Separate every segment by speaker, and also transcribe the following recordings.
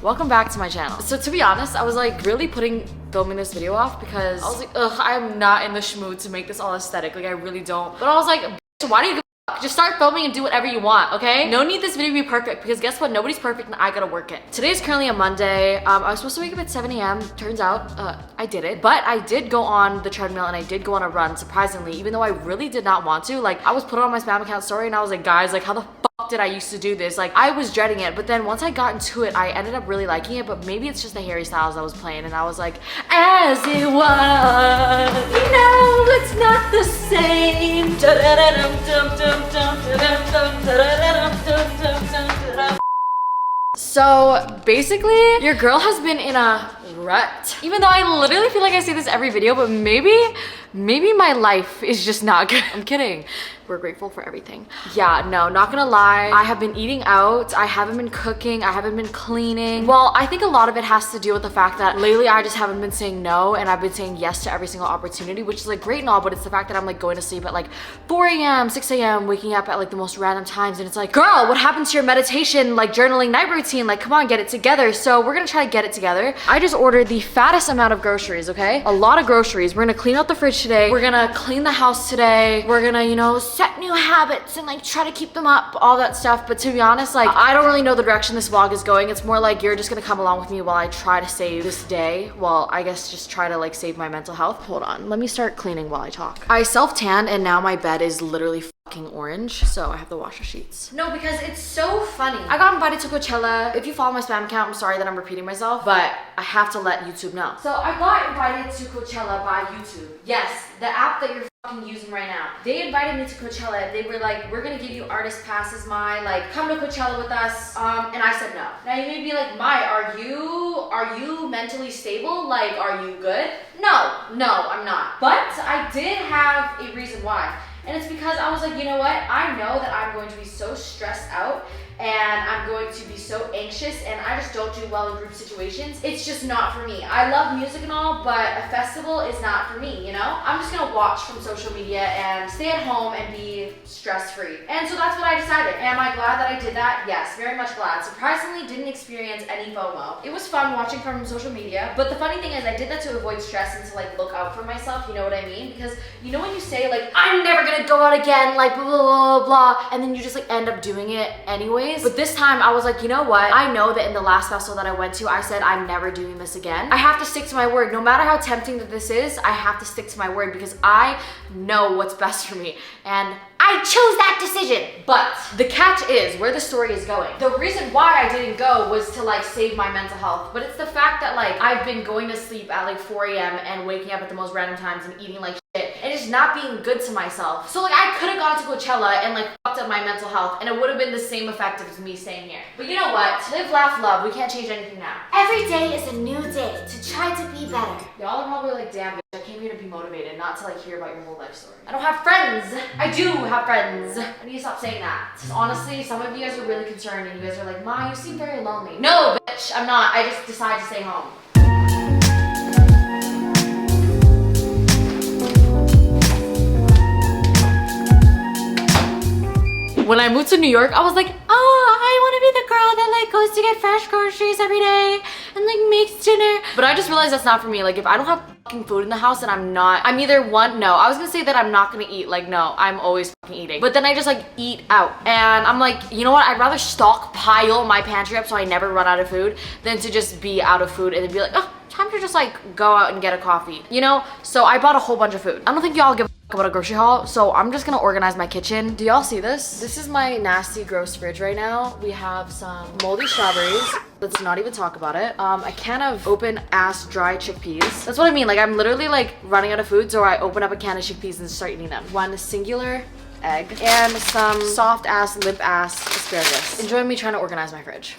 Speaker 1: welcome back to my channel. So to be honest, I was like really putting filming this video off because I was like, ugh, I'm not in the schmood to make this all aesthetic. Like I really don't. But I was like, why do you give a fuck? Just start filming and do whatever you want, okay? No need this video to be perfect because guess what? Nobody's perfect and I gotta work it. Today's currently a Monday. I was supposed to wake up at 7 a.m. Turns out, I did it. But I did go on the treadmill and I did go on a run, surprisingly, even though I really did not want to. Like I was put on my spam account story and I was like, guys, like how the fuck did I used to do this? Like I was dreading it, but then once I got into it, I ended up really liking it. But maybe it's just the Harry Styles that was playing and I was like, as it was, no, it's not the same. So basically, your girl has been in a rut. Even though I literally feel like I say this every video, but maybe my life is just not good. I'm kidding. We're grateful for everything. Yeah, no, not gonna lie. I have been eating out. I haven't been cooking. I haven't been cleaning. Well, I think a lot of it has to do with the fact that lately I just haven't been saying no and I've been saying yes to every single opportunity, which is like great and all, but it's the fact that I'm like going to sleep at like 4 a.m., 6 a.m., waking up at like the most random times. And it's like, girl, what happened to your meditation, like journaling night routine? Like, come on, get it together. So we're gonna try to get it together. I just ordered the fattest amount of groceries, okay? A lot of groceries. We're gonna clean out the fridge today. We're gonna clean the house today. We're gonna, you know, set new habits and like try to keep them up, all that stuff. But to be honest, like I don't really know the direction this vlog is going. It's more like you're just gonna come along with me while I try to save this day. Well, I guess just try to like save my mental health. Hold on, let me start cleaning while I talk. I self-tanned and now my bed is literally fucking orange, so I have to wash the sheets. No, because it's so funny. I got invited to Coachella. If you follow my spam account, I'm sorry that I'm repeating myself, but I have to let YouTube know. So I got invited to Coachella by YouTube. Yes, the app that you're fucking using right now. They invited me to Coachella. They were like, we're gonna give you artist passes, Mai, like come to Coachella with us. And I said no. Now you may be like, Mai, are you mentally stable? Like, are you good? No, I'm not. But I did have a reason why. And it's because I was like, you know what? I know that I'm going to be so stressed out and I'm going to be so anxious and I just don't do well in group situations. It's just not for me. I love music and all, but a festival is not for me, you know? I'm just gonna watch from social media and stay at home and be stress-free. And so that's what I decided. Am I glad that I did that? Yes, very much glad. Surprisingly, didn't experience any FOMO. It was fun watching from social media, but the funny thing is I did that to avoid stress and to like look out for myself, you know what I mean? Because you know when you say like, I'm never gonna go out again, like blah, blah, blah, blah, and then you just like end up doing it anyways. But this time I was like, you know what? I know that in the last festival that I went to, I said I'm never doing this again. I have to stick to my word. No matter how tempting that this is, I have to stick to my word because I know what's best for me. And I chose that decision. But the catch is where the story is going. The reason why I didn't go was to like save my mental health. But it's the fact that like I've been going to sleep at like 4 a.m. and waking up at the most random times and eating like shit and just not being good to myself. So like I could have gone to Coachella and like fucked up my mental health and it would have been the same effect as me staying here. But you know what? Live, laugh, love. We can't change anything now.
Speaker 2: Every day is a new day to try to be better.
Speaker 1: Y'all are probably like, damn, bitch, I came here to be motivated, not to like hear about your whole life story. I don't have friends. I do have friends. I need to stop saying that. Honestly, some of you guys are really concerned and you guys are like, Ma, you seem very lonely. No, bitch, I'm not. I just decided to stay home. When I moved to New York, I was like, oh, I want to be the girl that like goes to get fresh groceries every day and like makes dinner. But I just realized that's not for me. Like if I don't have fucking food in the house and I'm either one, no. I was gonna say that I'm not gonna eat. Like no, I'm always fucking eating. But then I just like eat out. And I'm like, you know what? I'd rather stockpile my pantry up so I never run out of food than to just be out of food and then be like, oh, time to just like go out and get a coffee. You know? So I bought a whole bunch of food. I don't think y'all give about a grocery haul, so I'm just gonna organize my kitchen. Do y'all see this? This is my nasty gross fridge right now. We have some moldy strawberries. Let's not even talk about it. A can of open ass dry chickpeas. That's what I mean, like I'm literally like running out of food, so I open up a can of chickpeas and start eating them. One singular egg and some soft ass limp ass asparagus. Enjoy me trying to organize my fridge.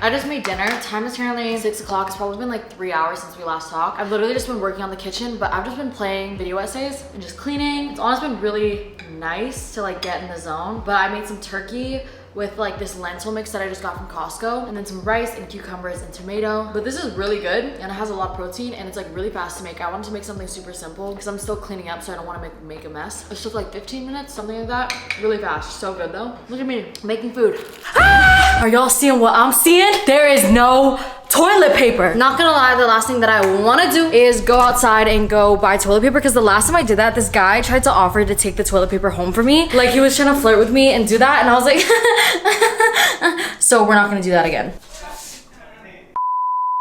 Speaker 1: I just made dinner. Time is currently 6 o'clock. It's probably been like 3 hours since we last talked. I've literally just been working on the kitchen, but I've just been playing video essays and just cleaning. It's honestly been really nice to like get in the zone. But I made some turkey with like this lentil mix that I just got from Costco, and then some rice and cucumbers and tomato. But this is really good and it has a lot of protein and it's like really fast to make. I wanted to make something super simple because I'm still cleaning up, so I don't want to make a mess. It took like 15 minutes, something like that. Really fast. So good though. Look at me making food. Are y'all seeing what I'm seeing? There is no toilet paper. Not gonna lie, the last thing that I want to do is go outside and go buy toilet paper, because the last time I did that, this guy tried to offer to take the toilet paper home for me. Like he was trying to flirt with me and do that, and I was like so we're not gonna do that again.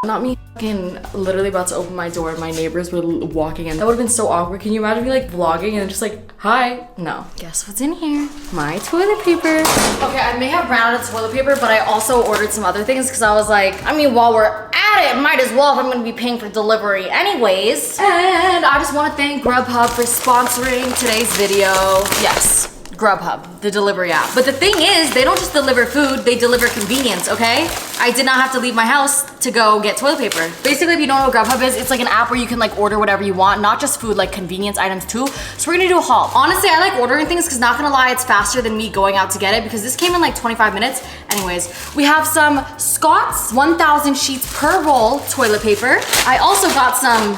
Speaker 1: Not me fucking literally about to open my door and my neighbors were walking in. That would have been so awkward. Can you imagine me like vlogging and just like, hi? No. Guess what's in here? My toilet paper. Okay, I may have ran out of toilet paper, but I also ordered some other things because I was like, I mean, while we're at it, might as well if I'm gonna be paying for delivery anyways. And I just want to thank Grubhub for sponsoring today's video. Yes. Grubhub, the delivery app. But the thing is, they don't just deliver food, they deliver convenience, okay? I did not have to leave my house to go get toilet paper. Basically, if you don't know what Grubhub is, it's like an app where you can like order whatever you want, not just food, like convenience items too. So we're gonna do a haul. Honestly, I like ordering things because not gonna lie, it's faster than me going out to get it because this came in like 25 minutes. Anyways, we have some Scott's 1,000 sheets per roll toilet paper. I also got some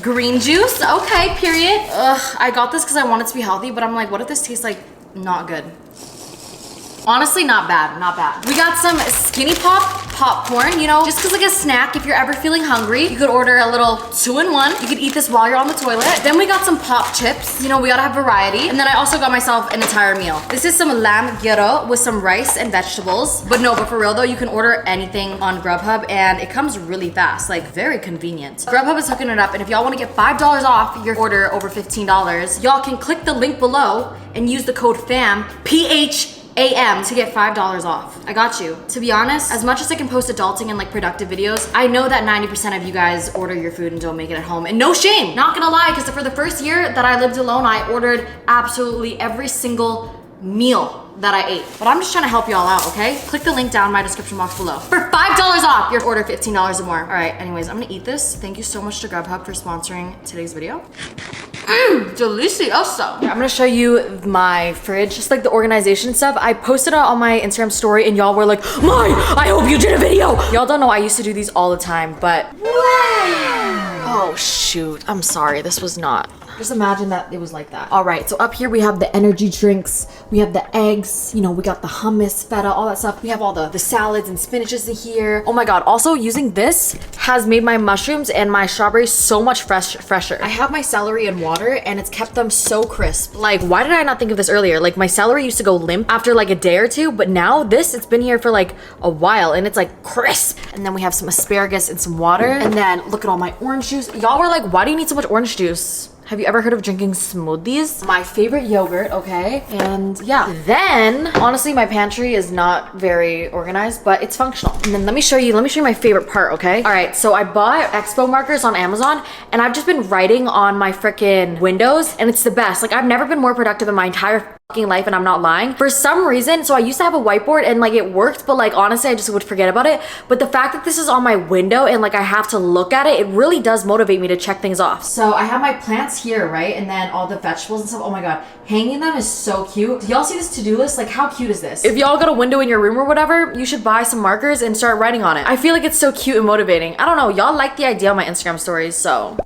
Speaker 1: green juice. Okay, period. Ugh, I got this because I want it to be healthy, but I'm like, what if this tastes like not good? Honestly, not bad, not bad. We got some Skinny Pop popcorn, you know, just cause like a snack if you're ever feeling hungry. You could order a little 2-in-1. You could eat this while you're on the toilet. Then we got some pop chips. You know, we gotta have variety. And then I also got myself an entire meal. This is some lamb gyro with some rice and vegetables. But for real though, you can order anything on Grubhub and it comes really fast, like very convenient. Grubhub is hooking it up, and if y'all wanna get $5 off your order over $15, y'all can click the link below and use the code Pham, PHAM, to get $5 off. I got you. To be honest, as much as I can post adulting and like productive videos, I know that 90% of you guys order your food and don't make it at home. And no shame, not gonna lie, because for the first year that I lived alone, I ordered absolutely every single meal that I ate. But I'm just trying to help y'all out, okay? Click the link down in my description box below for $5 off your order $15 or more. All right, anyways, I'm gonna eat this. Thank you so much to Grubhub for sponsoring today's video. Delicioso. I'm gonna show you my fridge, just like the organization stuff. I posted it on my Instagram story and y'all were like, Mai, I hope you did a video. Y'all don't know I used to do these all the time, but wow. Oh shoot, I'm sorry, this was not. Just imagine that it was like that. All right, so up here we have the energy drinks, we have the eggs, you know, we got the hummus, feta, all that stuff. We have all the salads and spinaches in here. Oh my God, also using this has made my mushrooms and my strawberries so much fresher. I have my celery in water and it's kept them so crisp. Like, why did I not think of this earlier? Like my celery used to go limp after like a day or two, but now it's been here for like a while and it's like crisp. And then we have some asparagus and some water. And then look at all my orange juice. Y'all were like, why do you need so much orange juice? Have you ever heard of drinking smoothies? My favorite yogurt, okay? And yeah. Then, honestly, my pantry is not very organized, but it's functional. And then let me show you my favorite part, okay? All right, so I bought Expo markers on Amazon, and I've just been writing on my freaking windows, and it's the best. Like, I've never been more productive in my entire life, and I'm not lying. For some reason, so I used to have a whiteboard and like it worked, but like honestly I just would forget about it. But the fact that this is on my window and like I have to look at it, it really does motivate me to check things off. So I have my plants here, right? And then all the vegetables and stuff. Oh my God, hanging them is so cute. Do y'all see this to-do list? Like how cute is this? If y'all got a window in your room or whatever, you should buy some markers and start writing on it. I feel like it's so cute and motivating. I don't know, y'all like the idea on my Instagram stories, so.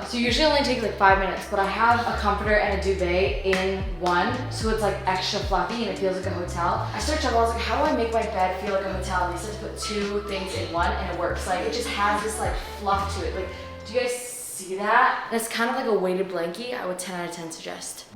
Speaker 1: So usually only take like 5 minutes, but I have a comforter and a duvet in one, so it's like extra fluffy and it feels like a hotel. I searched up, I was like, how do I make my bed feel like a hotel? And they said to put 2 things in one and it works. Like it just has this like fluff to it. Like, do you guys see that? And it's kind of like a weighted blankie. I would 10 out of 10 suggest.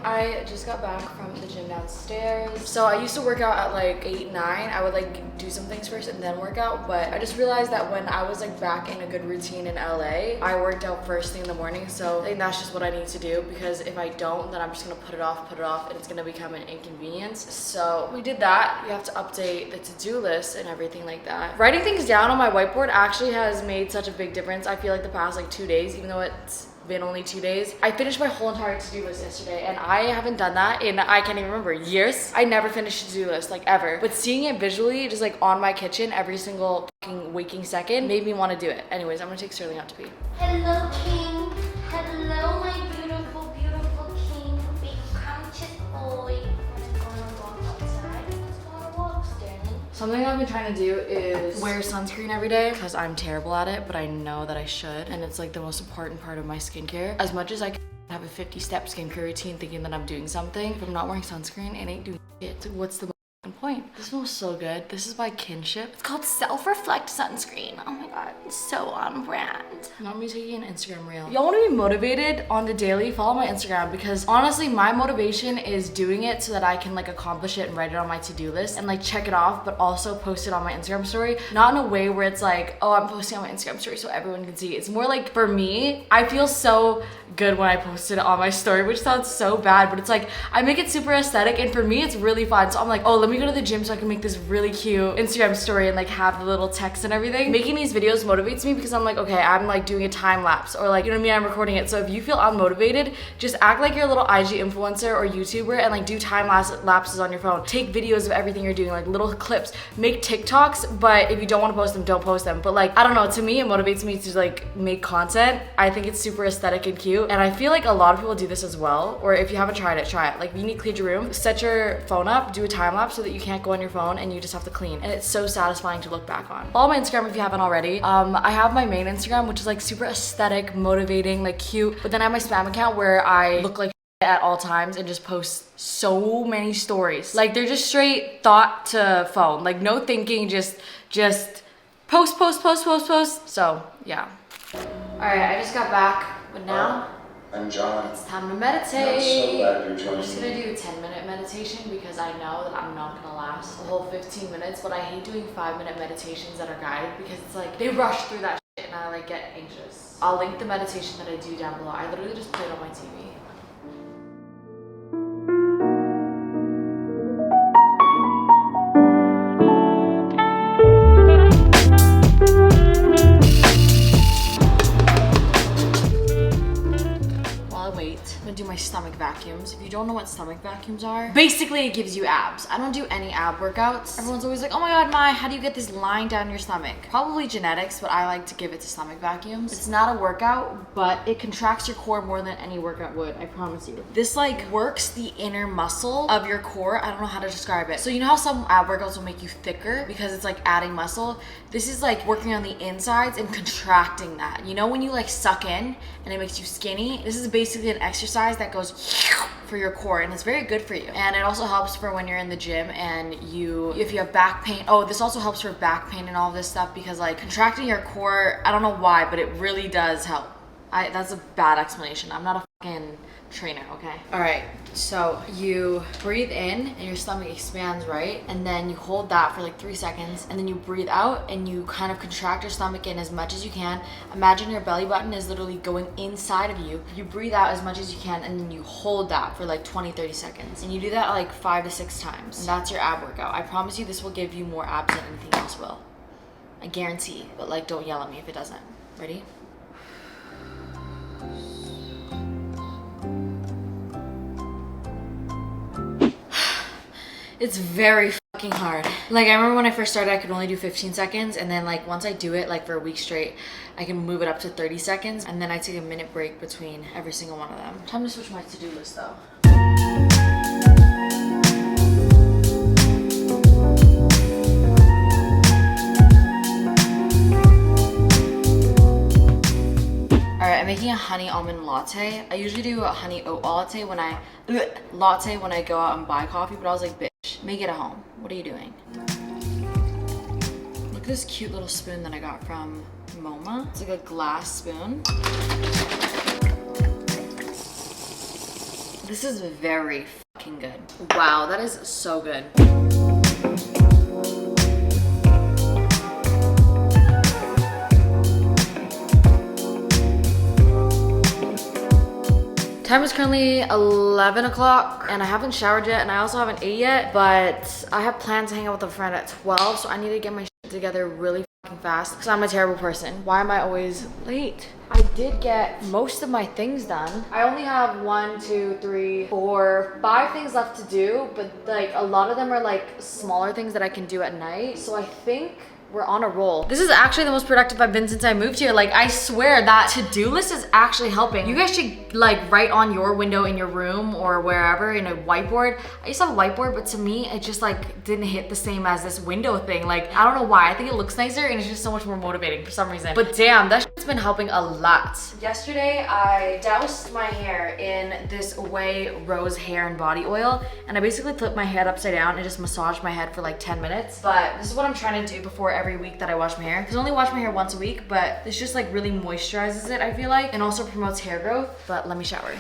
Speaker 1: I just got back from the gym downstairs. So I used to work out at like 8, 9. I would like do some things first and then work out, but I just realized that when I was like back in a good routine in LA, I worked out first thing in the morning. So I think that's just what I need to do, because if I don't, then I'm just gonna put it off, and it's gonna become an inconvenience. So we did that. You have to update the to-do list and everything like that. Writing things down on my whiteboard actually has made such a big difference. I feel like the past like 2 days, even though it's been only 2 days. I finished my whole entire to-do list yesterday, and I haven't done that in, I can't even remember, years. I never finished a to-do list, like ever. But seeing it visually, just like on my kitchen every single fucking waking second, made me want to do it. Anyways, I'm gonna take Sterling out to pee.
Speaker 2: Hello, King. Hello, my beautiful, beautiful King. Big conscious boy. I'm gonna walk outside. Let's go on a walk, Sterling.
Speaker 1: Something I've been trying to do is wear sunscreen every day, because I'm terrible at it, but I know that I should. And it's like the most important part of my skincare. As much as I can have a 50-step skincare routine thinking that I'm doing something, if I'm not wearing sunscreen, it ain't doing shit. What's the point? This smells so good. This is by Kinship. It's called Self-Reflect Sunscreen. Oh my god, it's so on brand. Not me taking an Instagram reel. Y'all want to be motivated on the daily? Follow my Instagram, because honestly, my motivation is doing it so that I can like accomplish it and write it on my to-do list and like check it off, but also post it on my Instagram story. Not in a way where it's like, oh, I'm posting on my Instagram story so everyone can see. It's more like, for me, I feel so good when I post it on my story, which sounds so bad, but it's like I make it super aesthetic, and for me it's really fun. So I'm like, oh, let me go to the gym so I can make this really cute Instagram story and like have the little text and everything. Making these videos motivates me, because I'm like, okay, I'm like doing a time lapse, or like, you know what I mean, I'm recording it. So if you feel unmotivated, just act like you're a little IG influencer or YouTuber and like do time lapses on your phone. Take videos of everything you're doing, like little clips. Make TikToks, but if you don't want to post them, don't post them. But like, I don't know, to me it motivates me to like make content. I think it's super aesthetic and cute, and I feel like a lot of people do this as well. Or if you haven't tried it, try it. Like, if you need to clean your room, set your phone up, do a time lapse so that you can't go on your phone and you just have to clean, and it's so satisfying to look back on. Follow my Instagram if you haven't already. I have my main Instagram, which is like super aesthetic, motivating, like cute, but then I have my spam account where I look like at all times and just post so many stories. Like, they're just straight thought to phone, like no thinking, just post. So yeah. All right, I just got back, but now
Speaker 3: I'm John.
Speaker 1: it's time to meditate.
Speaker 3: I'm so glad you're joining
Speaker 1: I'm just gonna
Speaker 3: me.
Speaker 1: do a 10-minute meditation, because I know that I'm not gonna last the whole 15 minutes, but I hate doing 5-minute meditations that are guided, because it's like they rush through that shit and I like get anxious. I'll link the meditation that I do down below. I literally just play it on my TV. Do my stomach vacuums. If you don't know what stomach vacuums are, basically it gives you abs. I don't do any ab workouts. Everyone's always like, oh my god, Mai, how do you get this line down your stomach? Probably genetics, but I like to give it to stomach vacuums. It's not a workout, but it contracts your core more than any workout would, I promise you. This like works the inner muscle of your core. I don't know how to describe it. So you know how some ab workouts will make you thicker because it's like adding muscle? This is like working on the insides and contracting that. You know when you like suck in and it makes you skinny? This is basically an exercise that goes for your core, and it's very good for you. And it also helps for when you're in the gym and if you have back pain. Oh, this also helps for back pain and all this stuff, because like contracting your core, I don't know why, but it really does help. That's a bad explanation. I'm not a fucking trainer, okay? All right, so you breathe in and your stomach expands, right? And then you hold that for like 3 seconds, and then you breathe out and you kind of contract your stomach in as much as you can. Imagine your belly button is literally going inside of you. You breathe out as much as you can, and then you hold that for like 20-30 seconds. And you do that like 5 to 6 times. And that's your ab workout. I promise you this will give you more abs than anything else will. I guarantee, but like don't yell at me if it doesn't. Ready? It's very fucking hard. Like, I remember when I first started, I could only do 15 seconds. And then like once I do it like for a week straight, I can move it up to 30 seconds. And then I take a minute break between every single one of them. Time to switch my to-do list though. Alright, I'm making a honey almond latte. I usually do a honey oat latte when I go out and buy coffee, but I was like, bitch, make it at home. What are you doing? Look at this cute little spoon that I got from MoMA. It's like a glass spoon. This is very fucking good. Wow, that is so good. Time is currently 11 o'clock and I haven't showered yet and I also haven't ate yet, but I have plans to hang out with a friend at 12, so I need to get my shit together really fucking fast because I'm a terrible person. Why am I always late? I did get most of my things done. I only have 1, 2, 3, 4, 5 things left to do, but like a lot of them are like smaller things that I can do at night. So I think we're on a roll. This is actually the most productive I've been since I moved here. Like, I swear that to-do list is actually helping. You guys should like write on your window in your room or wherever in a whiteboard. I used to have a whiteboard, but to me, it just like didn't hit the same as this window thing. Like, I don't know why. I think it looks nicer and it's just so much more motivating for some reason. But damn, that shit's been helping a lot. Yesterday, I doused my hair in this Away Rose hair and body oil, and I basically flipped my head upside down and just massaged my head for like 10 minutes. But this is what I'm trying to do before every week that I wash my hair. Because I only wash my hair once a week, but this just like really moisturizes it, I feel like, and also promotes hair growth. But let me shower.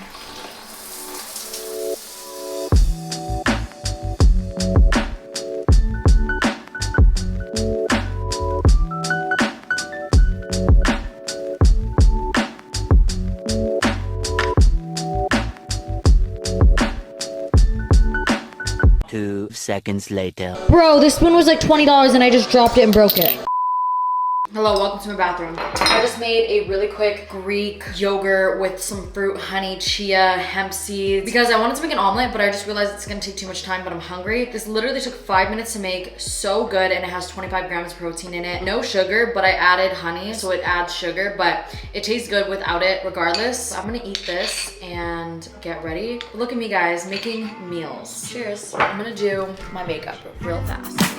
Speaker 4: Two seconds later.
Speaker 1: Bro, this spoon was like $20 and I just dropped it and broke it. Hello, welcome to my bathroom. I just made a really quick Greek yogurt with some fruit, honey, chia, hemp seeds, because I wanted to make an omelet, but I just realized it's gonna take too much time, but I'm hungry. This literally took 5 minutes to make, so good, and it has 25 grams of protein in it. No sugar, but I added honey, so it adds sugar, but it tastes good without it regardless. So I'm gonna eat this and get ready. Look at me, guys, making meals. Cheers. I'm gonna do my makeup real fast.